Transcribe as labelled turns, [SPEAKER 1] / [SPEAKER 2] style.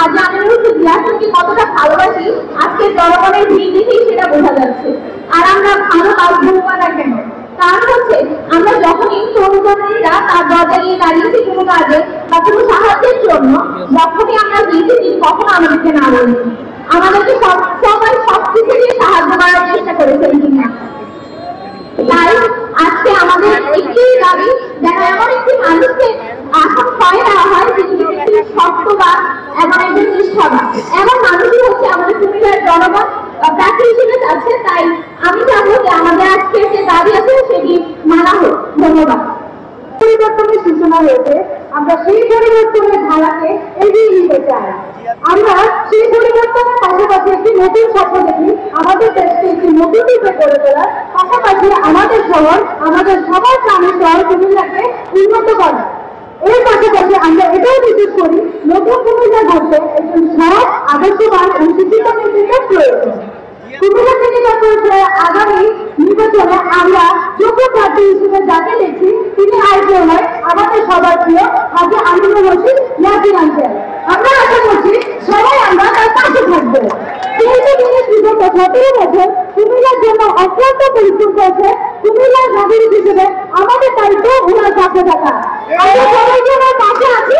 [SPEAKER 1] হাজী আমিনুর রশিদকে কতটা ভালোবাসি আজকে জনগণের ভিড় দেখেই সেটা বোঝা যাচ্ছে। আর আমরা ভালো কাজ করবো না কেন? কারণ হচ্ছে আমরা যখনই তরুণ-তরুণীরা তার দরজা নিয়ে দাঁড়িয়েছি কোনো কাজে বা কোনো সাহায্যের জন্য, যখনই আমরা গিয়েছি কখনো আমাদেরকে না বলেছি, আমাদেরকে সবসময় সবকিছু দিয়ে সাহায্য করার চেষ্টা করেছে। তাই আজকে আমাদের একটি দাবি, যেন এমন একটি মানুষকে আসন পায় দেওয়া হয় যিনি একটি সত্যবান এবং একজন নিষ্ঠাবান, এমন মানুষই হচ্ছে আমাদের কুমিল্লার জনগণ প্রার্থী হিসেবে চাচ্ছে। তাই আমি চাবো যে আমাদের আজকে যে দাবি আছে সেটি মানা হোক। ধন্যবাদ।
[SPEAKER 2] পরিবর্তনের সূচনা হয়েছে, আমরা সেই পরিবর্তনের ধারাকে এগিয়ে নিতে চাই। আমরা সেই পরিবর্তনের পাশাপাশি একটি নতুন স্বপ্ন দেখি, আমাদের দেশকে একটি নতুন রূপে গড়ে তোলার পাশাপাশি আমাদের শহর, আমাদের সবার গ্রামের শহর কুমিল্লাকে উন্নত করা। এর পাশাপাশি আমরা এটাও বিশ্বাস করি নতুন কুমিল্লা গড়তে একজন সৎ, আদর্শবান ও শিক্ষিত নেতৃত্বের প্রয়োজন। কুমিল্লা থেকে আগামী নির্বাচনে আমরা যোগ্য প্রার্থী হিসেবে যাকে দেখছি তিনি আয়োজন হয় আমাদের সবার প্রিয় হাজী আমিনুর রশিদ ইয়াসিন আঙ্কেল। আমরা আশা করছি সবাই আমরা তার পাশে থাকবো। বিগত 17 বছর কুমিল্লার জন্য অক্লান্ত পরিশ্রম করেছে। কুমিল্লার নাগরিক হিসেবে আমাদের দায়িত্ব ওনার পাশে থাকা। আমরা সবাই কি ওনার পাশে আছি?